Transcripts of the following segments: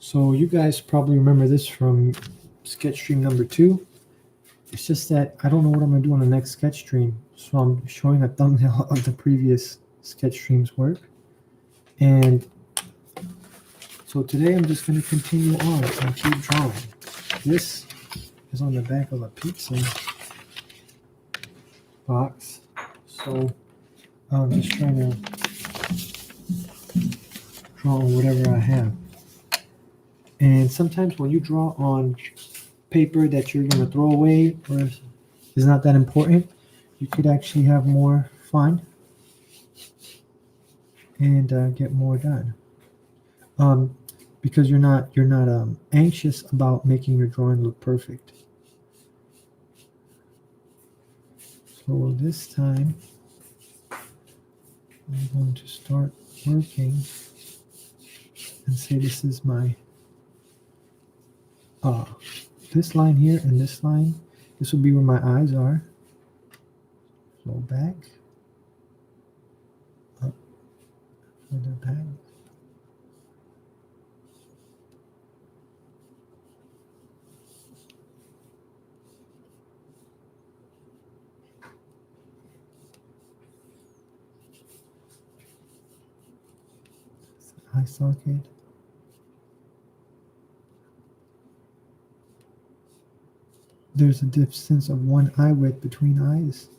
So you guys probably remember this from sketch stream number 2. It's just that I don't know what I'm going to do on the next sketch stream. So I'm showing a thumbnail of the previous sketch stream's work. And so today I'm just going to continue on and keep drawing. This is on the back of a pizza box. So I'm just trying to draw on whatever I have. And sometimes when you draw on paper that you're going to throw away or is not that important, you could actually have more fun and get more done. Because you're not anxious about making your drawing look perfect. So this time I'm going to start working and say this is my this line here and this line. This will be where my eyes are. Go back, up, further back. Eye socket. There's a distance of 1 eye width between eyes.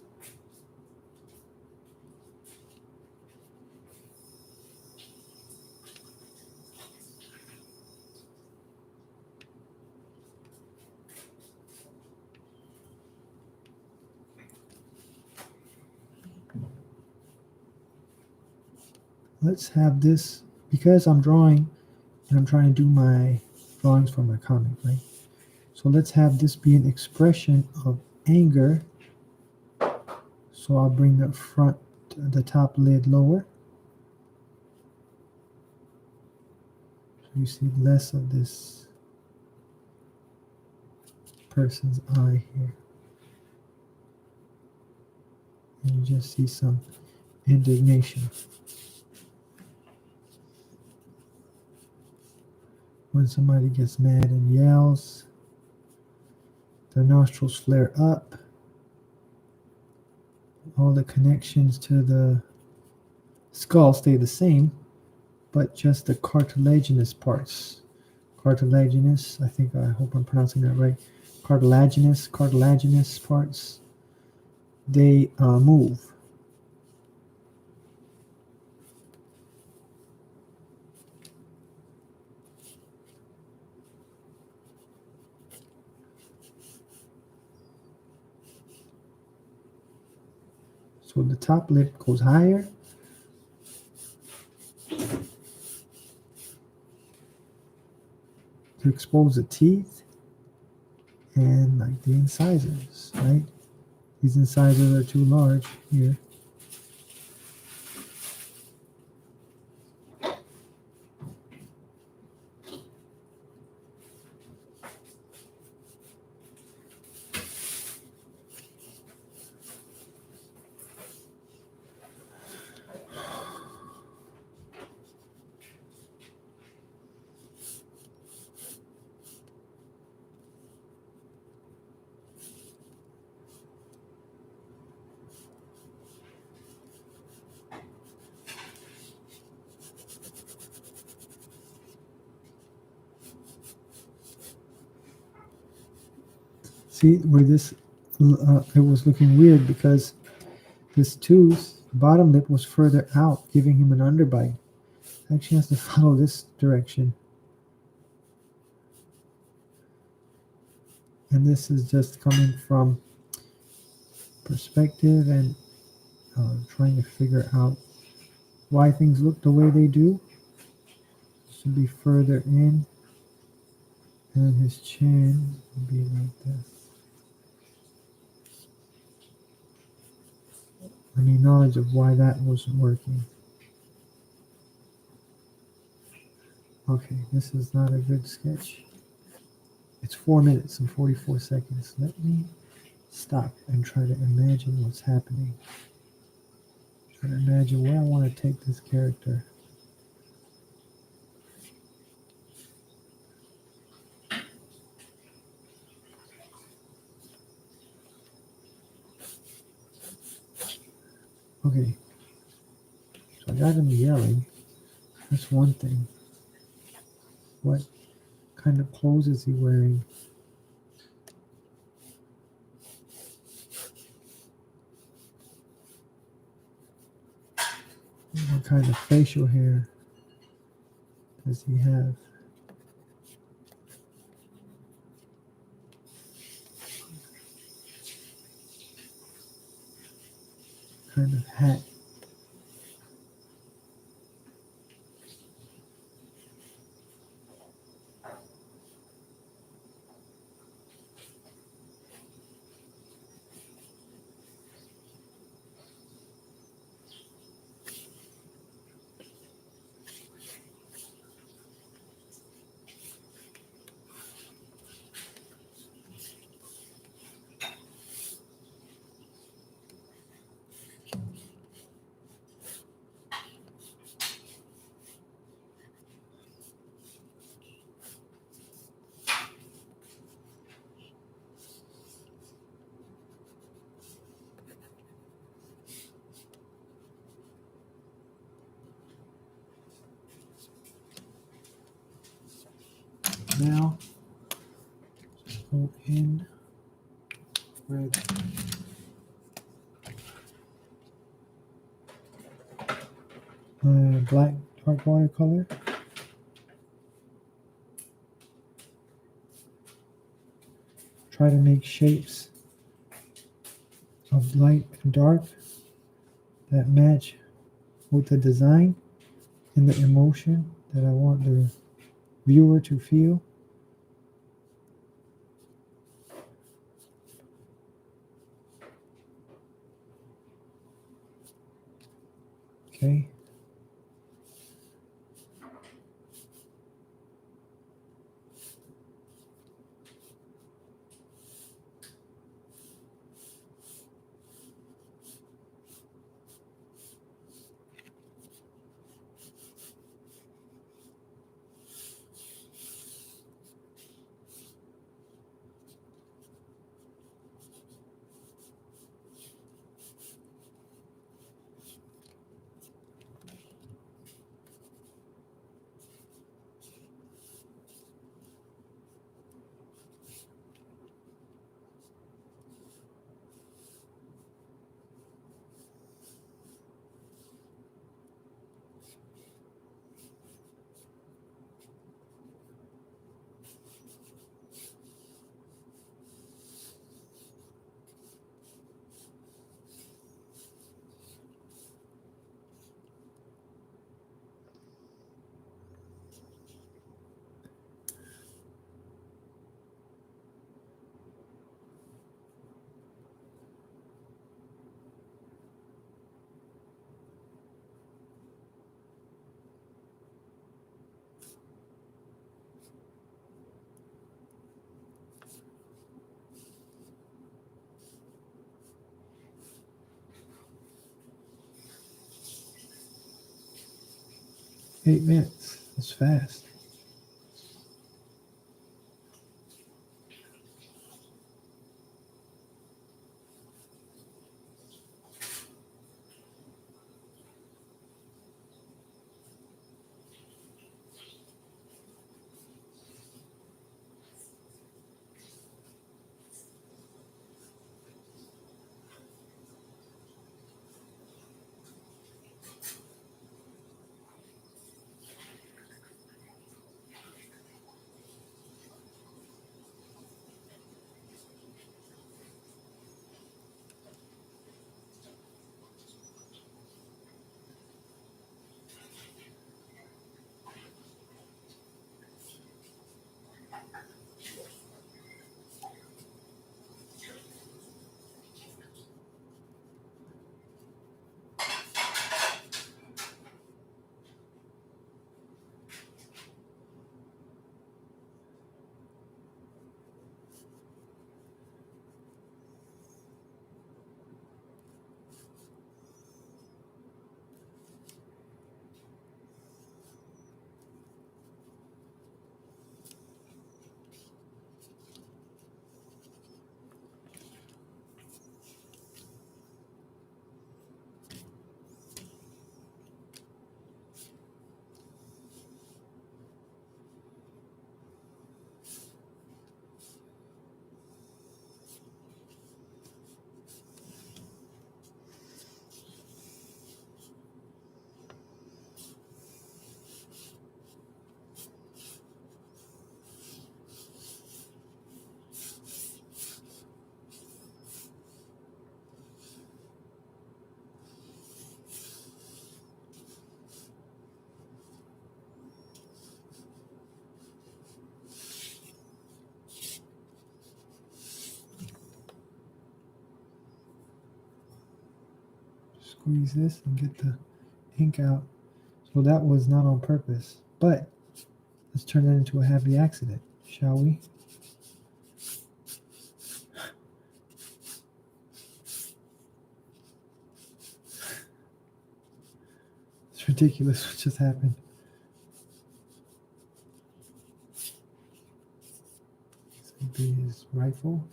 Let's have this, because I'm drawing and I'm trying to do my drawings for my comic, right? So let's have this be an expression of anger. So I'll bring the top lid lower. So you see less of this person's eye here. And you just see some indignation. When somebody gets mad and yells, their nostrils flare up. All the connections to the skull stay the same, but just the cartilaginous parts. Cartilaginous, I hope I'm pronouncing that right. Cartilaginous parts, they move. So the top lip goes higher. To expose the teeth and like the incisors, right? These incisors are too large here. See where this, it was looking weird because this tooth, bottom lip was further out, giving him an underbite. Actually has to follow this direction. And this is just coming from perspective and trying to figure out why things look the way they do. Should be further in, and his chin would be like this. I need knowledge of why that wasn't working. Okay, this is not a good sketch. It's 4 minutes and 44 seconds. Let me stop and try to imagine what's happening. Try to imagine where I want to take this character. Okay, so I got him yelling. That's one thing. What kind of clothes is he wearing? What kind of facial hair does he have? What kind of hat? Now, go in with black dark watercolor. Try to make shapes of light and dark that match with the design and the emotion that I want the viewer to feel. Okay. $8. That's fast. squeeze this and get the ink out. So that was not on purpose. But let's turn that into a happy accident, shall we? It's ridiculous what just happened. This would be his rifle.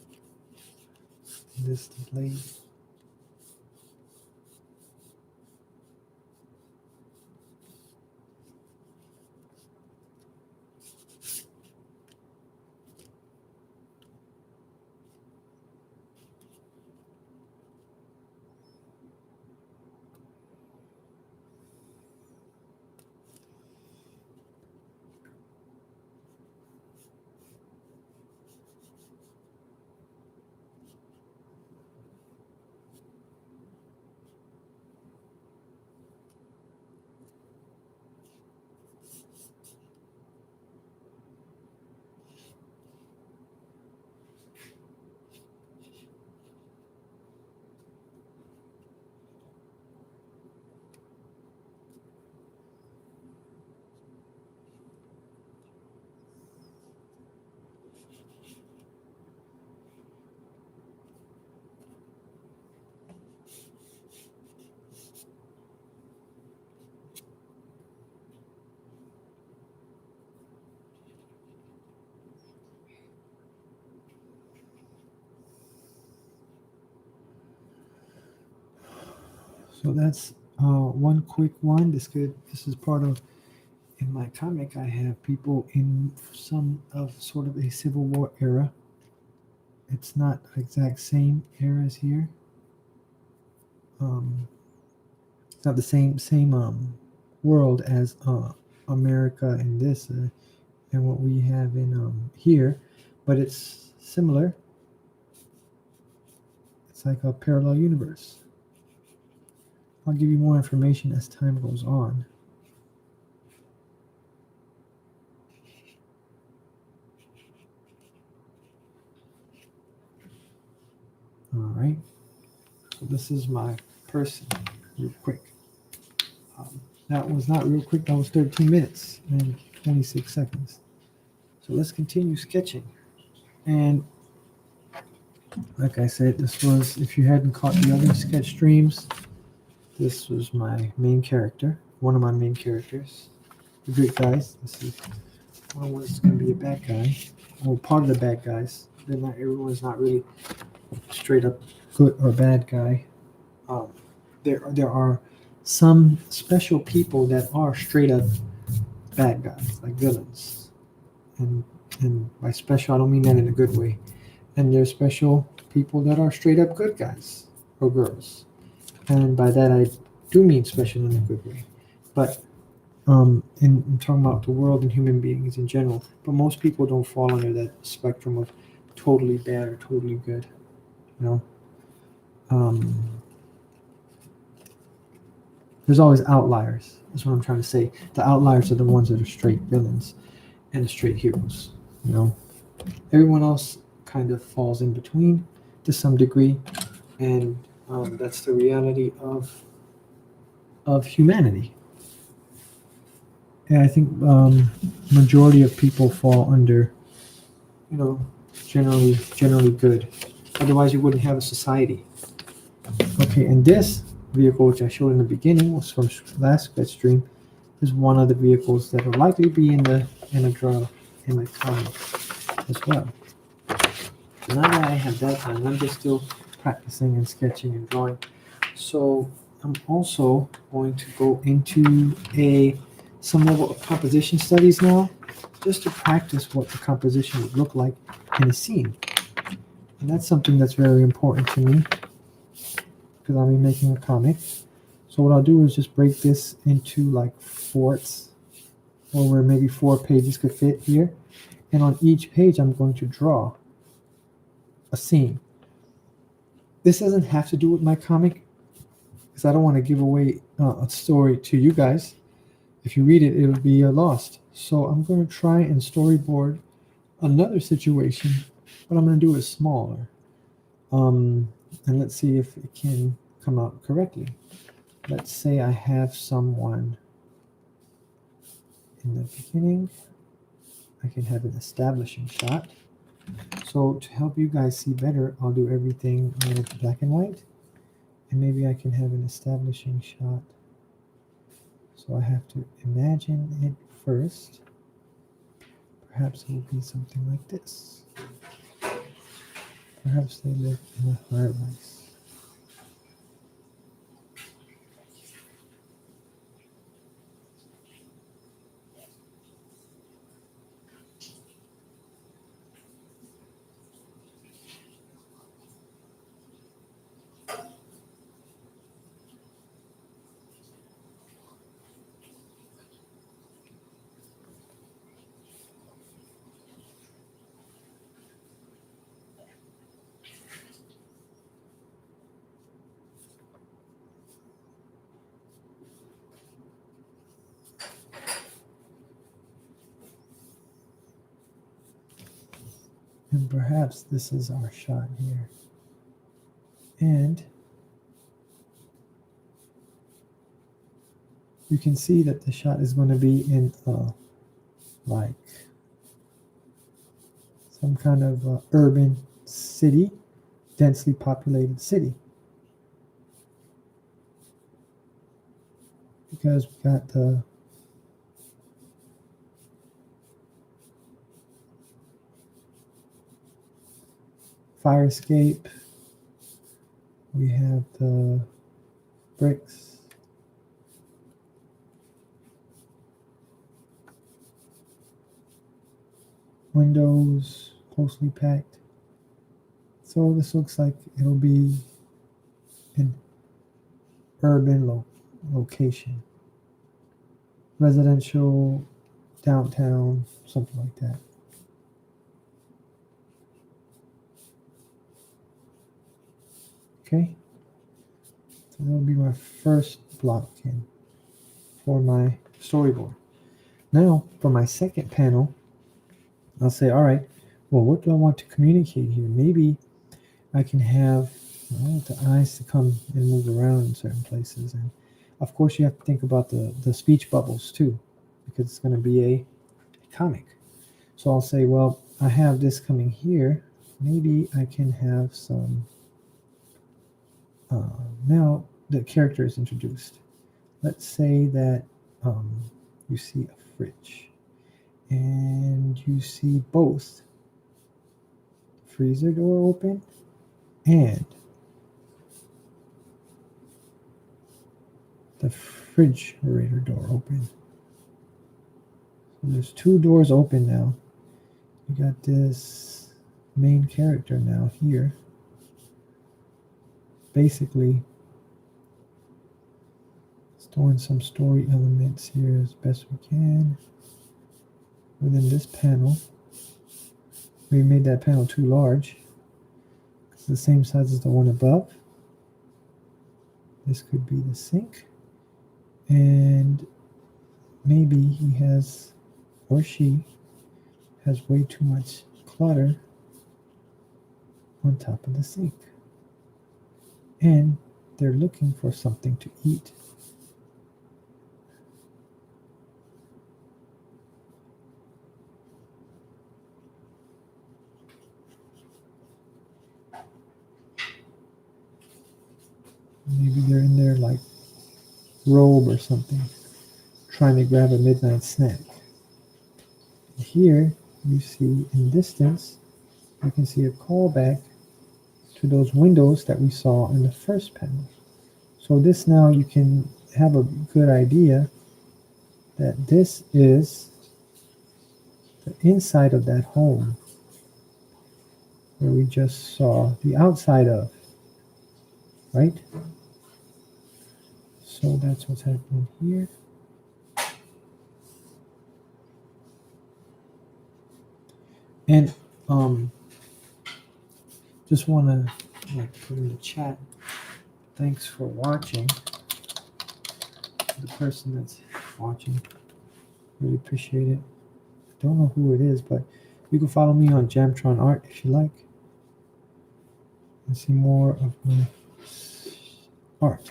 This the blade. So that's one quick one. This is part of, in my comic, I have people in some of sort of a Civil War era. It's not exact same era as here. It's not the same world as America and this and what we have in here, but it's similar. It's like a parallel universe. I'll give you more information as time goes on. All right. So this is my person, real quick. That was not real quick. That was 13 minutes and 26 seconds. So let's continue sketching. And like I said, this was, if you hadn't caught the other sketch streams, this was my main character, one of my main characters, the good guys. This is one was going to be a bad guy, well, part of the bad guys. Then not everyone's not really straight up good or bad guy. There are some special people that are straight up bad guys, like villains, and by special I don't mean that in a good way. And there's special people that are straight up good guys or girls, and by that I do mean special in a good way. But in talking about the world and human beings in general, but most people don't fall under that spectrum of totally bad or totally good. You know, there's always outliers. That's what I'm trying to say. The outliers are the ones that are straight villains and the straight heroes. You know, everyone else kind of falls in between to some degree, and that's the reality of humanity. And I think majority of people fall under, you know, generally good. Otherwise, you wouldn't have a society. Okay, and this vehicle, which I showed in the beginning, was from last sketch stream, is one of the vehicles that will likely be in the comic as well. So now that I have that done, I'm just still practicing and sketching and drawing. So I'm also going to go into some level of composition studies now, just to practice what the composition would look like in a scene. And that's something that's very important to me, because I'll be making a comic. So what I'll do is just break this into like fourths, or where maybe 4 pages could fit here. And on each page, I'm going to draw a scene. This doesn't have to do with my comic, because I don't want to give away a story to you guys. If you read it, it will be lost. So I'm going to try and storyboard another situation, but I'm going to do it smaller. And let's see if it can come out correctly. let's say I have someone in the beginning. I can have an establishing shot. So to help you guys see better, I'll do everything with black and white. And maybe I can have an establishing shot. So I have to imagine it first. Perhaps it will be something like this. Perhaps they live in a high rise. And perhaps this is our shot here. And you can see that the shot is going to be in like some kind of urban city, densely populated city. Because we got the fire escape, we have the bricks, windows closely packed. So this looks like it'll be an urban location, residential, downtown, something like that. Okay, so that'll be my first block in for my storyboard. Now for my second panel, I'll say, all right, well, what do I want to communicate here? Maybe I can have, I want the eyes to come and move around in certain places. And of course you have to think about the speech bubbles too, because it's going to be a comic. So I'll say, well, I have this coming here. Maybe I can have some, now the character is introduced. Let's say that you see a fridge and you see both the freezer door open and the refrigerator door open. So there's two doors open now. You got this main character now here. Basically, storing some story elements here as best we can within this panel. We made that panel too large. It's the same size as the one above. This could be the sink. And maybe he has, or she has way too much clutter on top of the sink. And they're looking for something to eat. Maybe they're in their like robe or something, trying to grab a midnight snack. And here you see in distance, you can see a callback to those windows that we saw in the first panel. So this now you can have a good idea that this is the inside of that home where we just saw the outside of, right? So that's what's happening here. And just want to put in the chat, thanks for watching. The person that's watching, really appreciate it. I don't know who it is, but you can follow me on Jamtron Art if you like and see more of my art.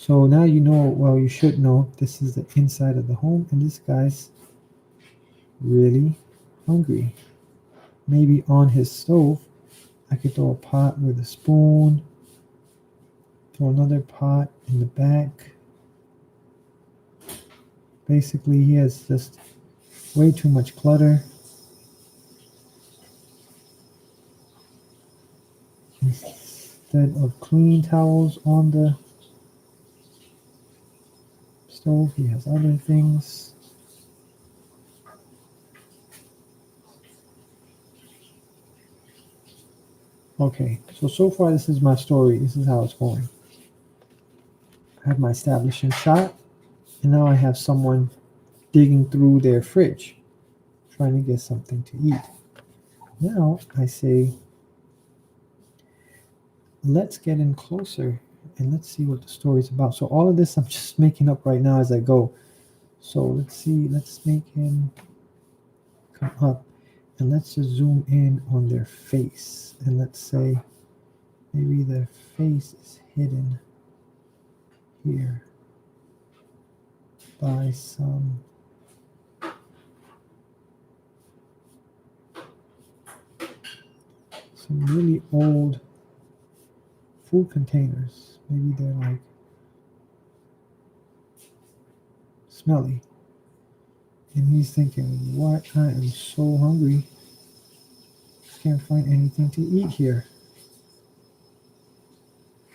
So now you know, well, you should know this is the inside of the home, and this guy's really hungry. Maybe on his stove, I could throw a pot with a spoon, throw another pot in the back. Basically, he has just way too much clutter. Instead of clean towels on the stove, he has other things. Okay, so far this is my story. This is how it's going. I have my establishing shot, and now I have someone digging through their fridge, trying to get something to eat. Now I say, let's get in closer and let's see what the story is about. So all of this I'm just making up right now as I go. So let's see, let's make him come up and let's just zoom in on their face. And let's say maybe their face is hidden here by some really old food containers. Maybe they're like smelly. And he's thinking, what? I am so hungry. Can't find anything to eat here.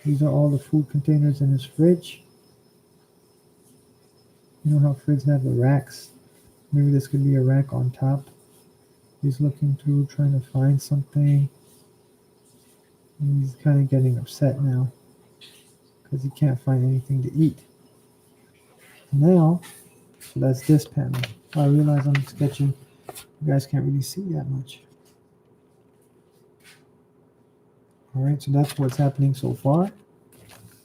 These are all the food containers in his fridge. You know how fridges have the racks? Maybe this could be a rack on top. He's looking through, trying to find something. And he's kind of getting upset now because he can't find anything to eat. Now, so that's this panel. I realize I'm sketching. You guys can't really see that much. All right, so that's what's happening so far.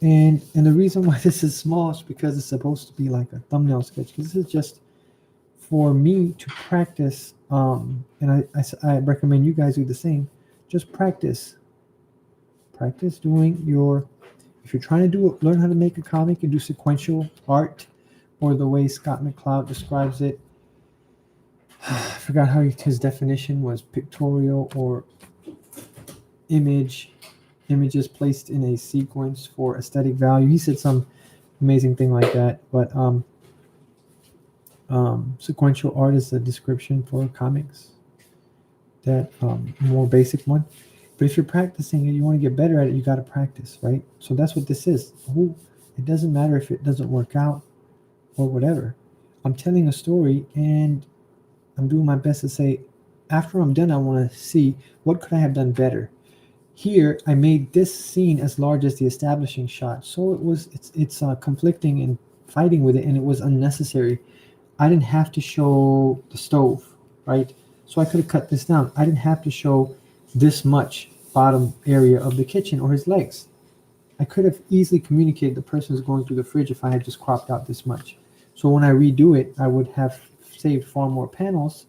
And the reason why this is small is because it's supposed to be like a thumbnail sketch. This is just for me to practice. And I recommend you guys do the same. Just practice. Practice doing your, if you're trying to learn how to make a comic and do sequential art, or the way Scott McCloud describes it. I forgot how his definition was: pictorial or images placed in a sequence for aesthetic value. He said some amazing thing like that. But sequential art is a description for comics. That more basic one. But if you're practicing it, you want to get better at it, you got to practice, right? So that's what this is. It doesn't matter if it doesn't work out or whatever. I'm telling a story and I'm doing my best to say, after I'm done, I want to see what could I have done better. Here, I made this scene as large as the establishing shot, so it's conflicting and fighting with it, and it was unnecessary. I didn't have to show the stove, right? So I could have cut this down. I didn't have to show this much bottom area of the kitchen or his legs. I could have easily communicated the person who's going through the fridge if I had just cropped out this much. So when I redo it, I would have saved far more panels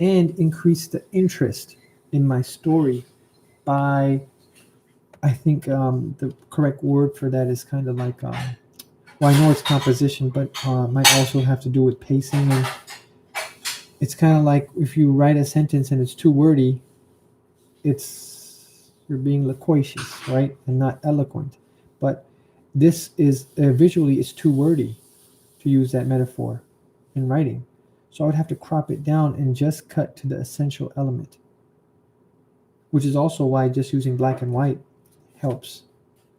and increased the interest in my story by, I think the correct word for that is kind of like, well, I know it's composition, but might also have to do with pacing. And it's kind of like if you write a sentence and it's too wordy, you're being loquacious, right, and not eloquent. But this is visually, it's too wordy to use that metaphor in writing. So I would have to crop it down and just cut to the essential element, which is also why just using black and white helps,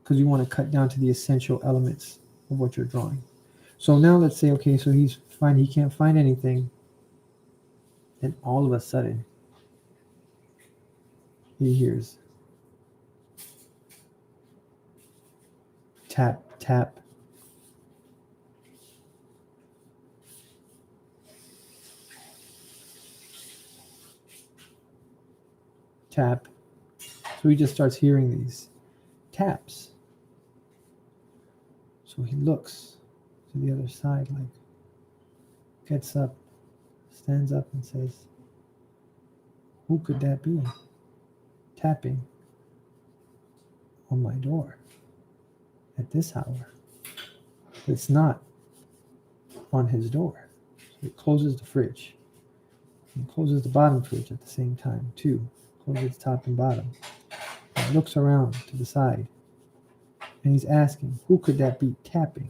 because you want to cut down to the essential elements of what you're drawing. So now let's say, okay, so he can't find anything. And all of a sudden, he hears tap, tap. Tap. So he just starts hearing these taps. So he looks to the other side, like gets up, stands up and says, who could that be tapping on my door at this hour? It's not on his door. So he closes the fridge. He closes the bottom fridge at the same time, too. Closes the top and bottom. He looks around to the side. And he's asking, who could that be tapping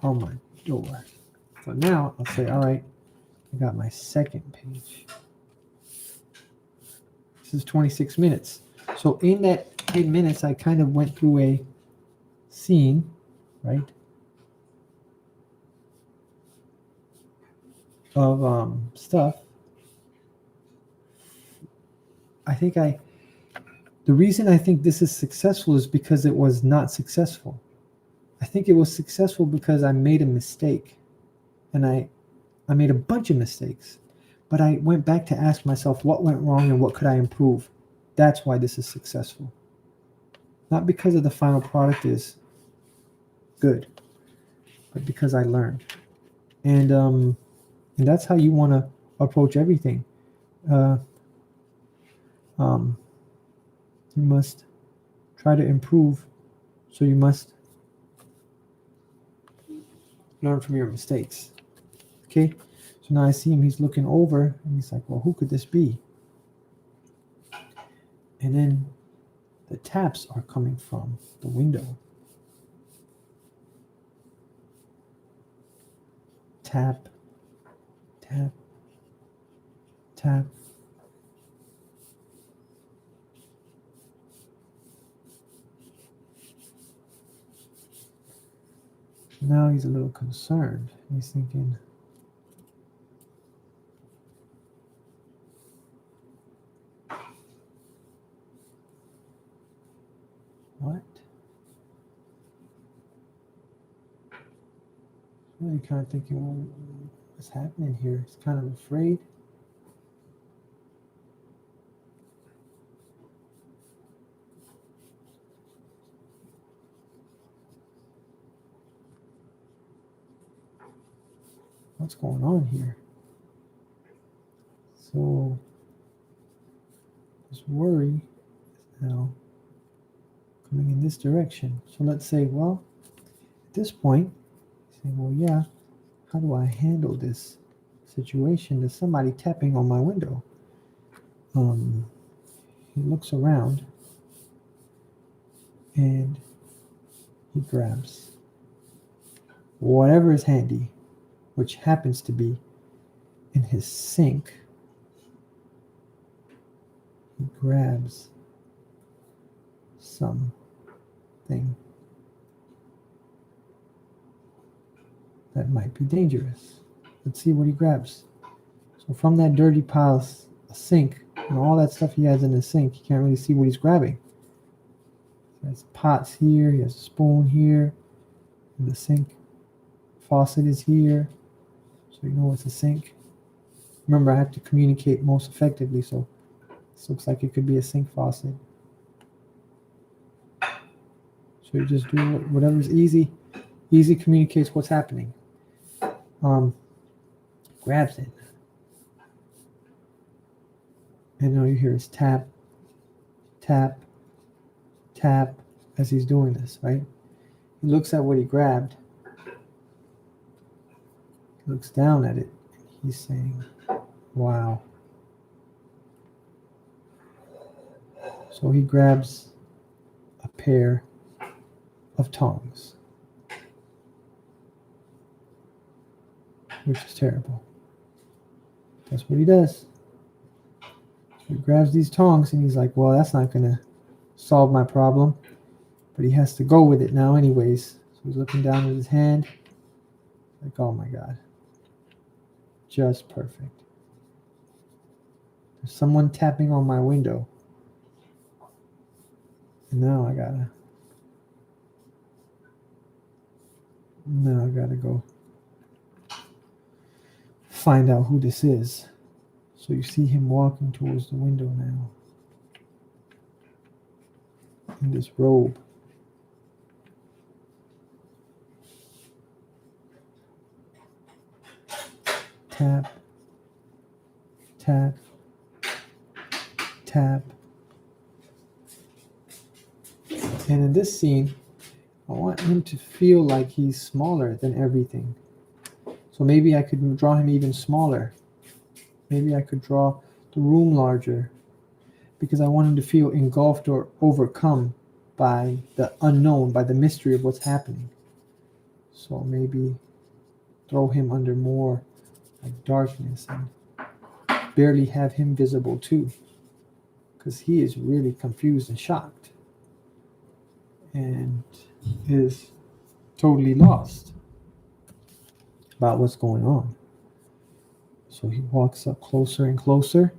on my door? So now I'll say, all right, I got my second page. This is 26 minutes. So in that 10 minutes, I kind of went through a scene, right, of stuff. The reason I think this is successful is because it was not successful. I think it was successful because I made a mistake. And I made a bunch of mistakes. But I went back to ask myself what went wrong and what could I improve. That's why this is successful. Not because of the final product is good, but because I learned. And that's how you want to approach everything. You must try to improve, so you must learn from your mistakes. Okay, so now I see him, he's looking over, and he's like, well, who could this be? And then the taps are coming from the window. Tap, tap, tap. Now he's a little concerned. He's thinking, what? Really kind of thinking, well, what's happening here? He's kind of afraid. What's going on here? So this worry is now coming in this direction. So let's say, well, at this point, say, well, yeah, how do I handle this situation? There's somebody tapping on my window. He looks around and he grabs whatever is handy, which happens to be in his sink. He grabs something that might be dangerous. Let's see what he grabs. So from that dirty pile of sink and all that stuff he has in his sink, you can't really see what he's grabbing. He has pots here, he has a spoon here, and the sink faucet is here, so you know it's a sink. Remember, I have to communicate most effectively, so this looks like it could be a sink faucet. So you just do whatever's easy. Easy communicates what's happening. Grabs it. And all you hear is tap, tap, tap as he's doing this, right? He looks at what he grabbed. He looks down at it. He's saying, wow. So he grabs a pair of tongs, which is terrible. That's what he does. So he grabs these tongs and he's like, well, that's not going to solve my problem. But he has to go with it now anyways. So he's looking down at his hand. Like, oh my God. Just perfect. There's someone tapping on my window. And now I gotta go find out who this is. So you see him walking towards the window now. In this robe. Tap, tap, tap. And in this scene, I want him to feel like he's smaller than everything. So maybe I could draw him even smaller. Maybe I could draw the room larger, because I want him to feel engulfed or overcome by the unknown, by the mystery of what's happening. So maybe throw him under more like darkness and barely have him visible too, because he is really confused and shocked and is totally lost about what's going on. So he walks up closer and closer.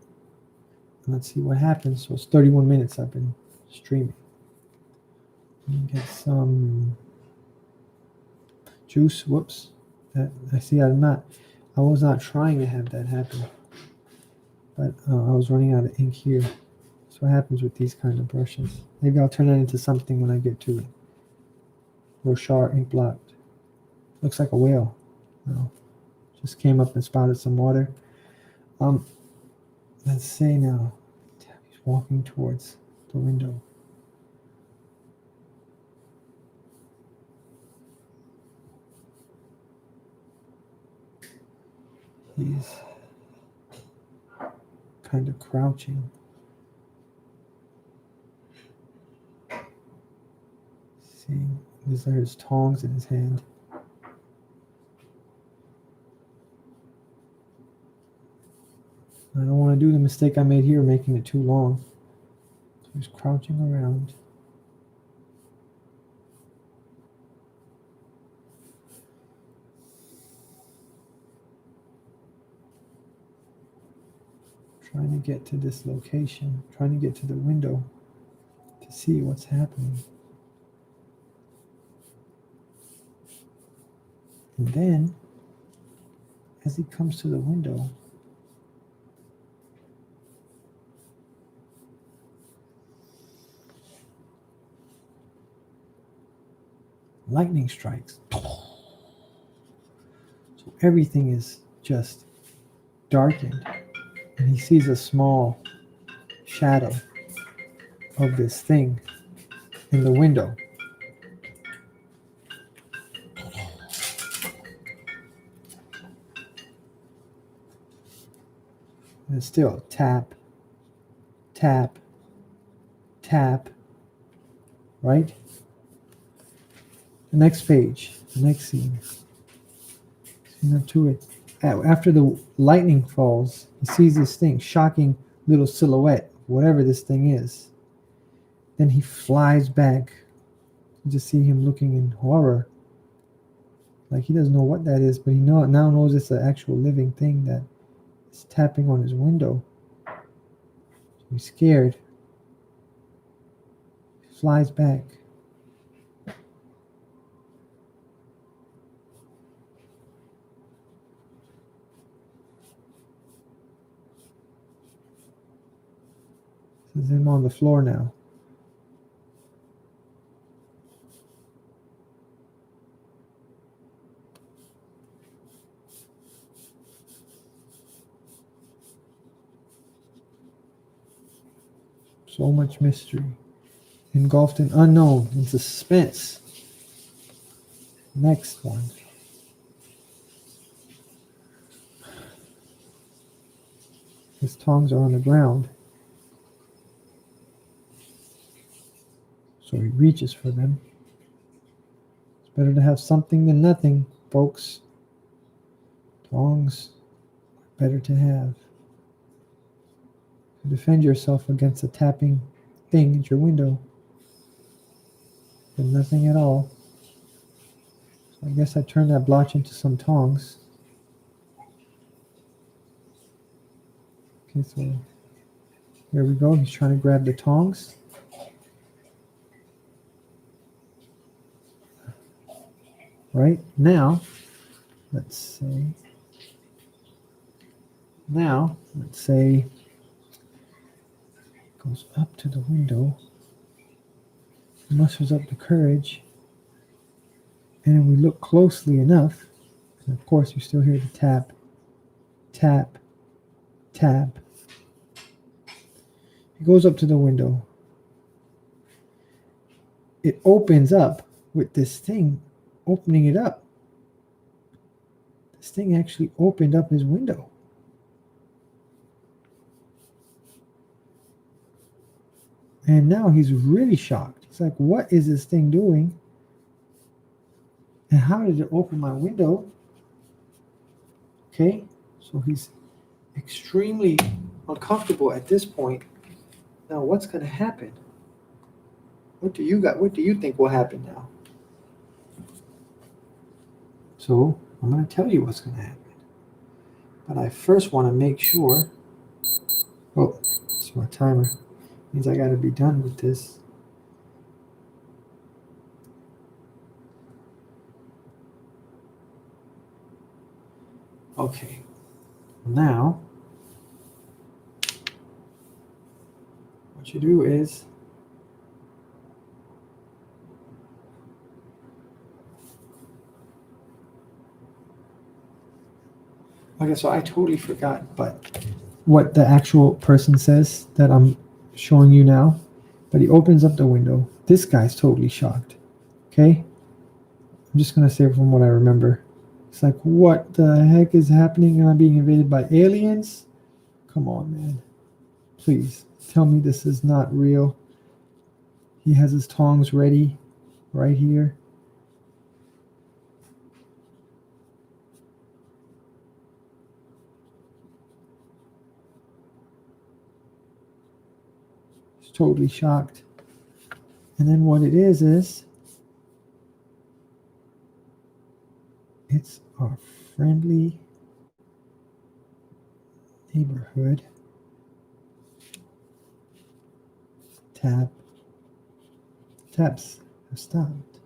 And let's see what happens. So it's 31 minutes I've been streaming. Get some juice. Whoops. I see I was not trying to have that happen. But I was running out of ink here. That's what happens with these kind of brushes. Maybe I'll turn that into something when I get to it. Rochar ink blocked. Looks like a whale. No. Just came up and spouted some water. Let's say now. He's walking towards the window. He's kind of crouching. See, these are his tongs in his hand. I don't want to do the mistake I made here, making it too long. So he's crouching around. Trying to get to this location, trying to get to the window to see what's happening. And then, as he comes to the window, lightning strikes. So everything is just darkened. And he sees a small shadow of this thing in the window. And it's still tap, tap, tap, right? The next page, the next scene. Scene to it. After the lightning falls, he sees this thing, shocking little silhouette, whatever this thing is. Then he flies back. You just see him looking in horror. Like he doesn't know what that is, but he now knows it's an actual living thing that is tapping on his window. So he's scared. He flies back. This is him on the floor now. So much mystery, engulfed in unknown, in suspense. Next one. His tongs are on the ground. So he reaches for them. It's better to have something than nothing, folks. Tongs are better to have. To defend yourself against a tapping thing at your window. Than nothing at all. So I guess I turned that blotch into some tongs. Okay, so here we go. He's trying to grab the tongs. Right now, let's say goes up to the window, musters up the courage, and if we look closely enough, and of course you still hear the tap, tap, tap. He goes up to the window. It opens up, with this thing opening it up. This thing actually opened up his window. And now he's really shocked. He's like, what is this thing doing? And how did it open my window? Okay, so he's extremely uncomfortable at this point. Now what's going to happen? What do you think will happen now? So I'm going to tell you what's going to happen. But I first want to make sure. Oh, it's my timer. Means I got to be done with this. Okay. Now, what you do is okay, so I totally forgot, but what the actual person says that I'm showing you now. But he opens up the window. This guy's totally shocked. Okay? I'm just going to say from what I remember. It's like, what the heck is happening? Am I being invaded by aliens? Come on, man. Please, tell me this is not real. He has his tongs ready right here. He's totally shocked. And then what it is it's our friendly neighborhood tabs have stopped.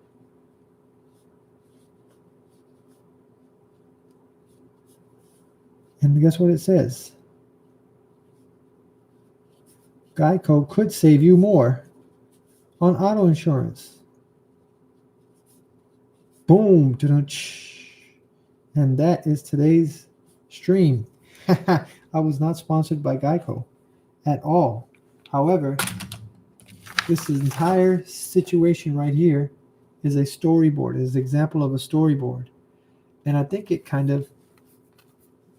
And guess what it says? Geico could save you more on auto insurance. Boom. And that is today's stream. I was not sponsored by Geico at all. However, this entire situation right here is a storyboard. It is an example of a storyboard. And I think it kind of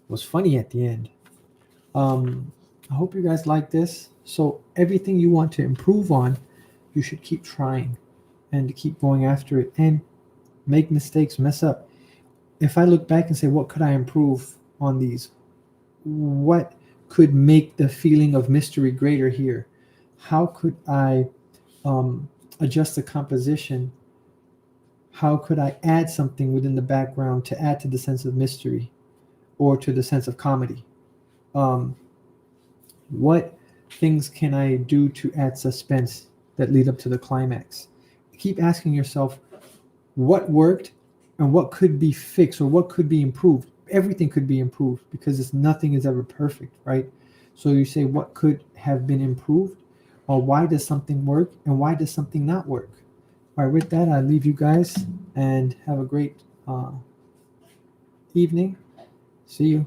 was funny at the end. I hope you guys like this. So everything you want to improve on, you should keep trying and keep going after it and make mistakes, mess up. If I look back and say, what could I improve on these? What could make the feeling of mystery greater here? How could I adjust the composition? How could I add something within the background to add to the sense of mystery or to the sense of comedy? What things can I do to add suspense that lead up to the climax? Keep asking yourself what worked and what could be fixed or what could be improved. Everything could be improved because nothing is ever perfect, right? So you say what could have been improved, or why does something work and why does something not work? All right, with that, I leave you guys and have a great evening. See you.